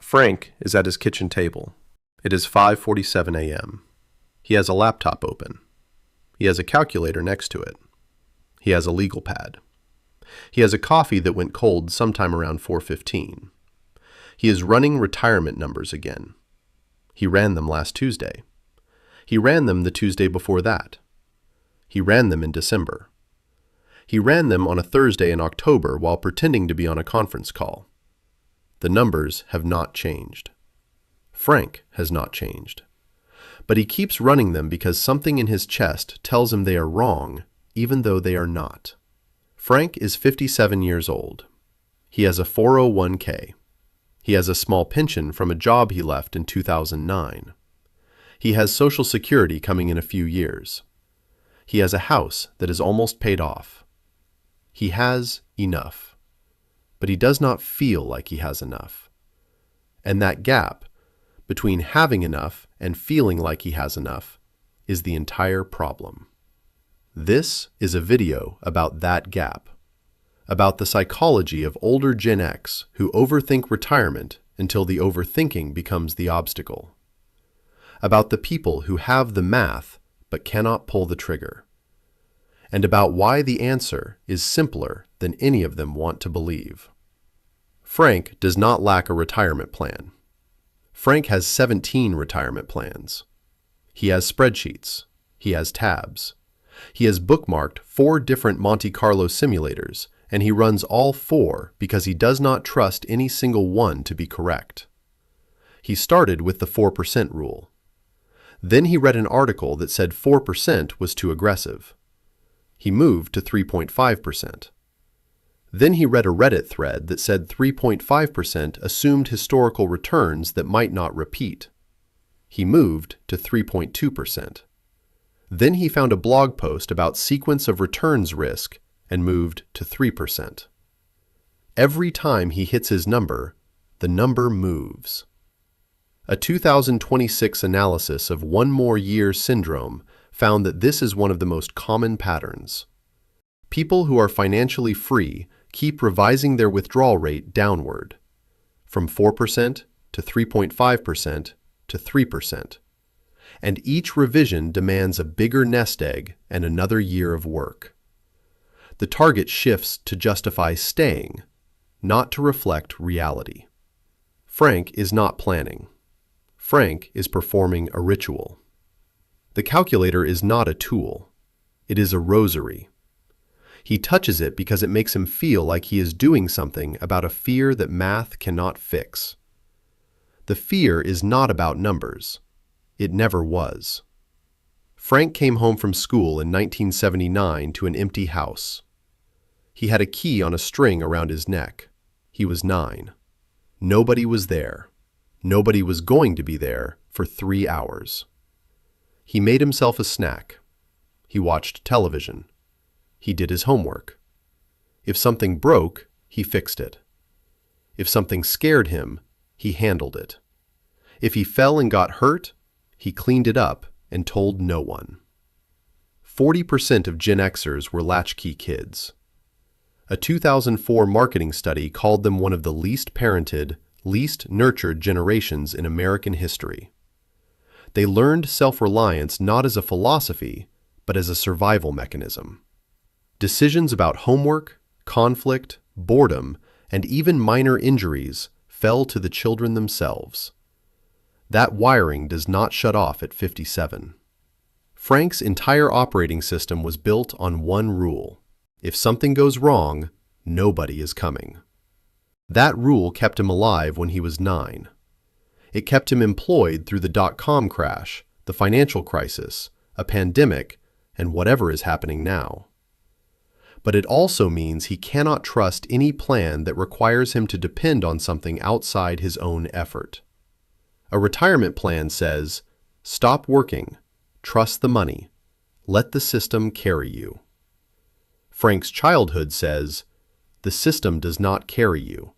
Frank is at his kitchen table. It is 5:47 a.m. He has a laptop open. He has a calculator next to it. He has a legal pad. He has a coffee that went cold sometime around 4:15. He is running retirement numbers again. He ran them last Tuesday. He ran them the Tuesday before that. He ran them in December. He ran them on a Thursday in October while pretending to be on a conference call. The numbers have not changed. Frank has not changed. But he keeps running them because something in his chest tells him they are wrong, even though they are not. Frank is 57 years old. He has a 401k. He has a small pension from a job he left in 2009. He has Social Security coming in a few years. He has a house that is almost paid off. He has enough. But he does not feel like he has enough. And that gap between having enough and feeling like he has enough is the entire problem. This is a video about that gap, about the psychology of older Gen X who overthink retirement until the overthinking becomes the obstacle, about the people who have the math but cannot pull the trigger, and about why the answer is simpler than any of them want to believe. Frank does not lack a retirement plan. Frank has 17 retirement plans. He has spreadsheets. He has tabs. He has bookmarked 4 different Monte Carlo simulators, and he runs all 4 because he does not trust any single one to be correct. He started with the 4% rule. Then he read an article that said 4% was too aggressive. He moved to 3.5%. Then he read a Reddit thread that said 3.5% assumed historical returns that might not repeat. He moved to 3.2%. Then he found a blog post about sequence of returns risk and moved to 3%. Every time he hits his number, the number moves. A 2026 analysis of One More Year syndrome found that this is one of the most common patterns. People who are financially free keep revising their withdrawal rate downward, from 4% to 3.5% to 3%. And each revision demands a bigger nest egg and another year of work. The target shifts to justify staying, not to reflect reality. Frank is not planning. Frank is performing a ritual. The calculator is not a tool. It is a rosary. He touches it because it makes him feel like he is doing something about a fear that math cannot fix. The fear is not about numbers. It never was. Frank came home from school in 1979 to an empty house. He had a key on a string around his neck. He was 9. Nobody was there. Nobody was going to be there for 3 hours. He made himself a snack. He watched television. He did his homework. If something broke, he fixed it. If something scared him, he handled it. If he fell and got hurt, he cleaned it up and told no one. 40% of Gen Xers were latchkey kids. A 2004 marketing study called them one of the least parented, least nurtured generations in American history. They learned self-reliance not as a philosophy, but as a survival mechanism. Decisions about homework, conflict, boredom, and even minor injuries fell to the children themselves. That wiring does not shut off at 57. Frank's entire operating system was built on one rule. If something goes wrong, nobody is coming. That rule kept him alive when he was 9. It kept him employed through the dot-com crash, the financial crisis, a pandemic, and whatever is happening now. But it also means he cannot trust any plan that requires him to depend on something outside his own effort. A retirement plan says, stop working, trust the money, let the system carry you. Frank's childhood says, the system does not carry you.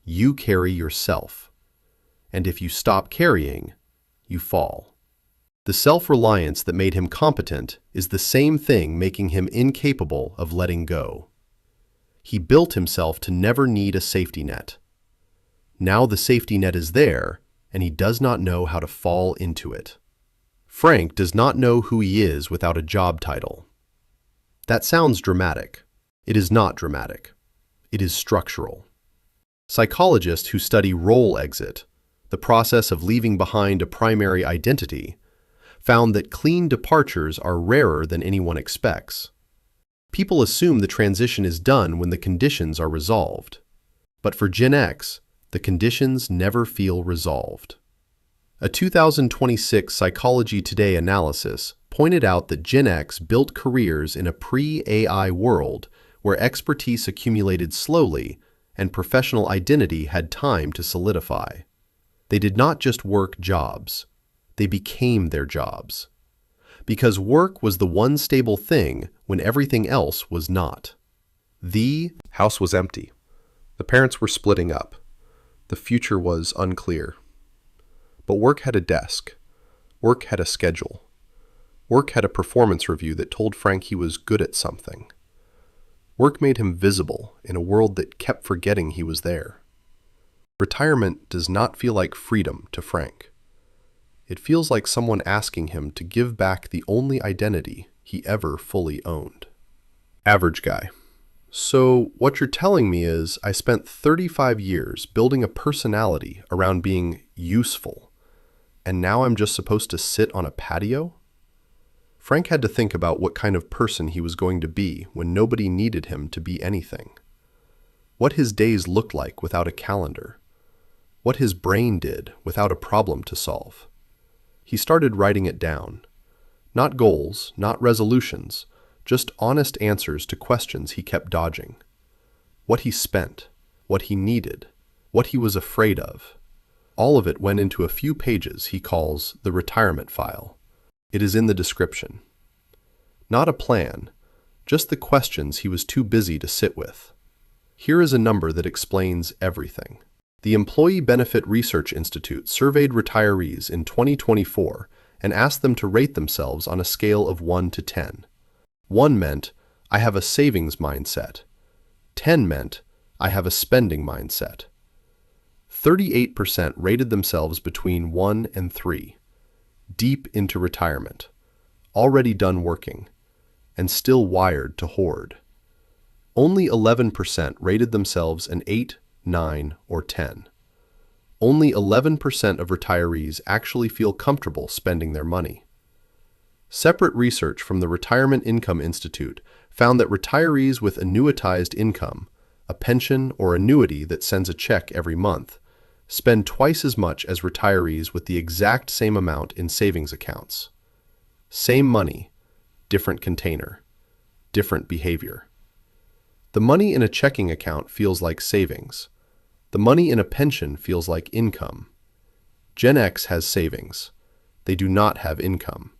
You carry yourself. And if you stop carrying, you fall. The self-reliance that made him competent is the same thing making him incapable of letting go. He built himself to never need a safety net. Now the safety net is there, and he does not know how to fall into it. Frank does not know who he is without a job title. That sounds dramatic. It is not dramatic. It is structural. Psychologists who study role exit, the process of leaving behind a primary identity, found that clean departures are rarer than anyone expects. People assume the transition is done when the conditions are resolved. But for Gen X, the conditions never feel resolved. A 2026 Psychology Today analysis pointed out that Gen X built careers in a pre-AI world where expertise accumulated slowly and professional identity had time to solidify. They did not just work jobs. They became their jobs. Because work was the one stable thing when everything else was not. The house was empty. The parents were splitting up. The future was unclear. But work had a desk. Work had a schedule. Work had a performance review that told Frank he was good at something. Work made him visible in a world that kept forgetting he was there. Retirement does not feel like freedom to Frank. It feels like someone asking him to give back the only identity he ever fully owned. Average guy. So what you're telling me is I spent 35 years building a personality around being useful, and now I'm just supposed to sit on a patio? Frank had to think about what kind of person he was going to be when nobody needed him to be anything. What his days looked like without a calendar. What his brain did without a problem to solve. He started writing it down. Not goals, not resolutions, just honest answers to questions he kept dodging. What he spent, what he needed, what he was afraid of. All of it went into a few pages he calls the retirement file. It is in the description. Not a plan, just the questions he was too busy to sit with. Here is a number that explains everything. The Employee Benefit Research Institute surveyed retirees in 2024 and asked them to rate themselves on a scale of 1 to 10. 1 meant, I have a savings mindset. 10 meant, I have a spending mindset. 38% rated themselves between 1 and 3, deep into retirement, already done working, and still wired to hoard. Only 11% rated themselves an 8, 9, or 10. Only 11% of retirees actually feel comfortable spending their money. Separate research from the Retirement Income Institute found that retirees with annuitized income, a pension or annuity that sends a check every month, spend twice as much as retirees with the exact same amount in savings accounts. Same money, different container, different behavior. The money in a checking account feels like savings. The money in a pension feels like income. Gen X has savings. They do not have income,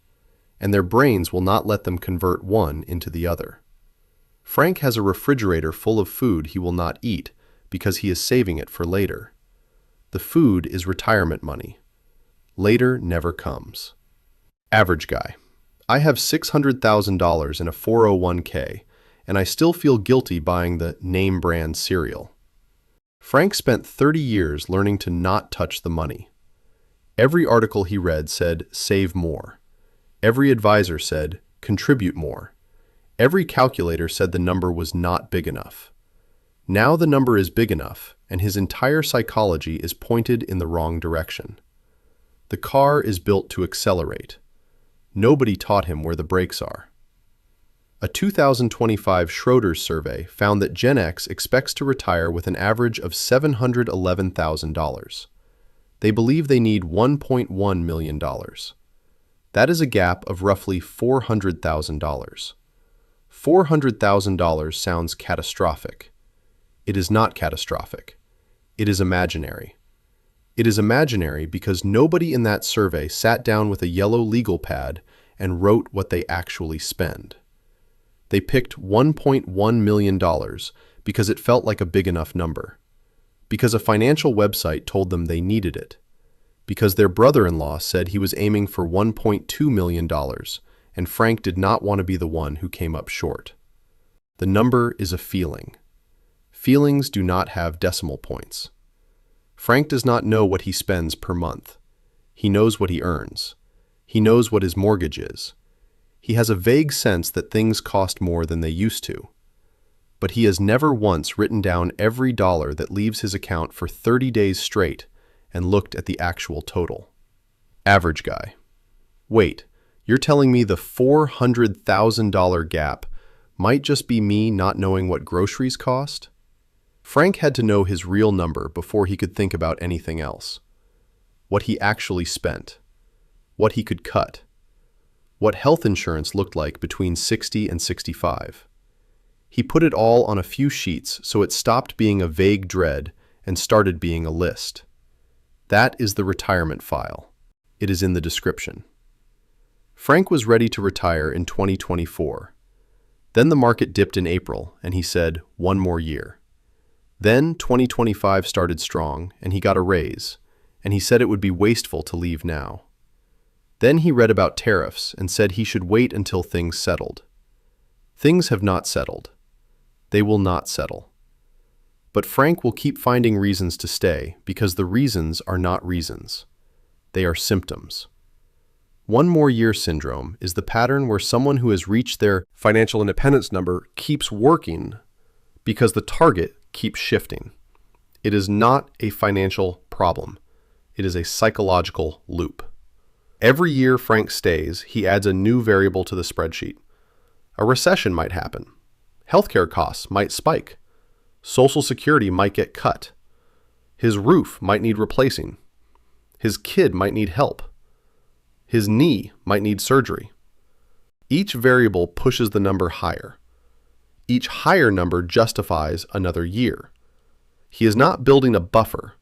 and their brains will not let them convert one into the other. Frank has a refrigerator full of food he will not eat because he is saving it for later. The food is retirement money. Later never comes. Average guy. I have $600,000 in a 401k, and I still feel guilty buying the name brand cereal. Frank spent 30 years learning to not touch the money. Every article he read said, save more. Every advisor said, contribute more. Every calculator said the number was not big enough. Now the number is big enough, and his entire psychology is pointed in the wrong direction. The car is built to accelerate. Nobody taught him where the brakes are. A 2025 Schroders survey found that Gen X expects to retire with an average of $711,000. They believe they need $1.1 million. That is a gap of roughly $400,000. $400,000 sounds catastrophic. It is not catastrophic. It is imaginary. It is imaginary because nobody in that survey sat down with a yellow legal pad and wrote what they actually spend. They picked $1.1 million because it felt like a big enough number, because a financial website told them they needed it, because their brother-in-law said he was aiming for $1.2 million, and Frank did not want to be the one who came up short. The number is a feeling. Feelings do not have decimal points. Frank does not know what he spends per month. He knows what he earns. He knows what his mortgage is. He has a vague sense that things cost more than they used to. But he has never once written down every dollar that leaves his account for 30 days straight and looked at the actual total. Average guy. Wait, you're telling me the $400,000 gap might just be me not knowing what groceries cost? Frank had to know his real number before he could think about anything else. What he actually spent. What he could cut. What health insurance looked like between 60 and 65. He put it all on a few sheets so it stopped being a vague dread and started being a list. That is the retirement file. It is in the description. Frank was ready to retire in 2024. Then the market dipped in April, and he said, one more year. Then 2025 started strong, and he got a raise, and he said it would be wasteful to leave now. Then he read about tariffs and said he should wait until things settled. Things have not settled. They will not settle. But Frank will keep finding reasons to stay because the reasons are not reasons. They are symptoms. One more year syndrome is the pattern where someone who has reached their financial independence number keeps working because the target keeps shifting. It is not a financial problem. It is a psychological loop. Every year Frank stays, he adds a new variable to the spreadsheet. A recession might happen. Healthcare costs might spike. Social Security might get cut. His roof might need replacing. His kid might need help. His knee might need surgery. Each variable pushes the number higher. Each higher number justifies another year. He is not building a buffer.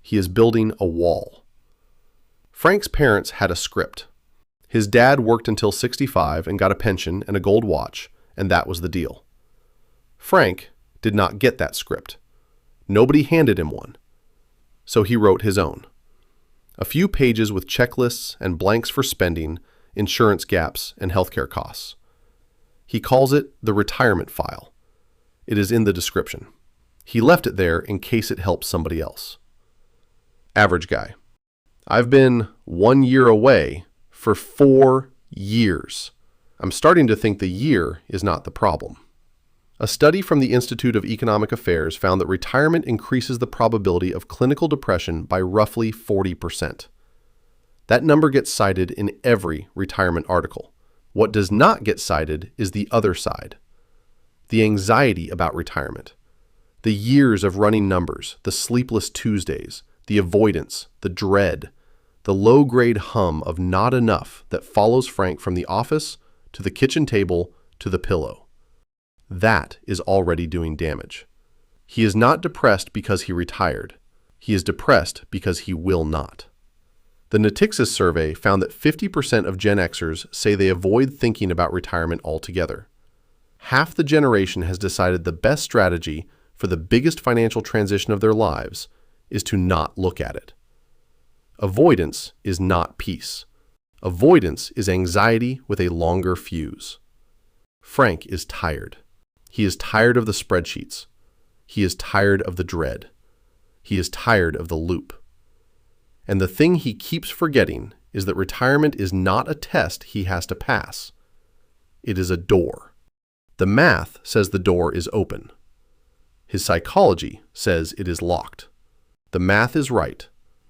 He is building a wall. Frank's parents had a script. His dad worked until 65 and got a pension and a gold watch, and that was the deal. Frank did not get that script. Nobody handed him one. So he wrote his own. A few pages with checklists and blanks for spending, insurance gaps, and healthcare costs. He calls it the retirement file. It is in the description. He left it there in case it helps somebody else. Average guy. I've been 1 year away for 4 years. I'm starting to think the year is not the problem. A study from the Institute of Economic Affairs found that retirement increases the probability of clinical depression by roughly 40%. That number gets cited in every retirement article. What does not get cited is the other side. The anxiety about retirement. The years of running numbers, the sleepless Tuesdays, the avoidance, the dread, the low-grade hum of not enough that follows Frank from the office to the kitchen table to the pillow. That is already doing damage. He is not depressed because he retired. He is depressed because he will not. The Natixis survey found that 50% of Gen Xers say they avoid thinking about retirement altogether. Half the generation has decided the best strategy for the biggest financial transition of their lives is to not look at it. Avoidance is not peace. Avoidance is anxiety with a longer fuse. Frank is tired. He is tired of the spreadsheets. He is tired of the dread. He is tired of the loop. And the thing he keeps forgetting is that retirement is not a test he has to pass. It is a door. The math says the door is open. His psychology says it is locked. The math is right.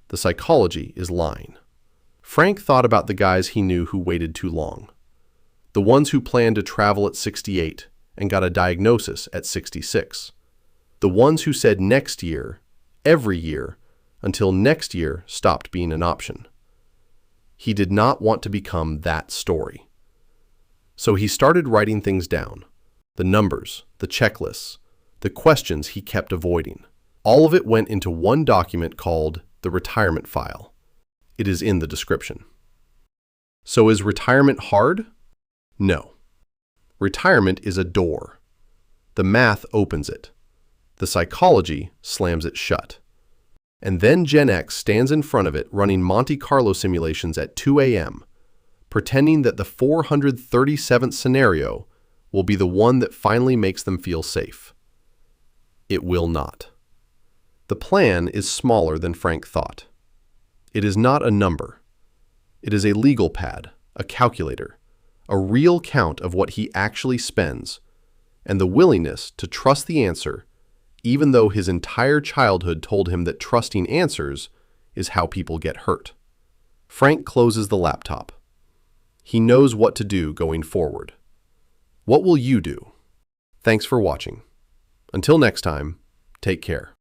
The psychology is lying. Frank thought about the guys he knew who waited too long. The ones who planned to travel at 68 and got a diagnosis at 66. The ones who said next year, every year, until next year stopped being an option. He did not want to become that story. So he started writing things down. The numbers, the checklists, the questions he kept avoiding. All of it went into one document called the retirement file. It is in the description. So is retirement hard? No. Retirement is a door. The math opens it. The psychology slams it shut. And then Gen X stands in front of it running Monte Carlo simulations at 2 a.m., pretending that the 437th scenario will be the one that finally makes them feel safe. It will not. The plan is smaller than Frank thought. It is not a number. It is a legal pad, a calculator, a real count of what he actually spends, and the willingness to trust the answer, even though his entire childhood told him that trusting answers is how people get hurt. Frank closes the laptop. He knows what to do going forward. What will you do? Thanks for watching. Until next time, take care.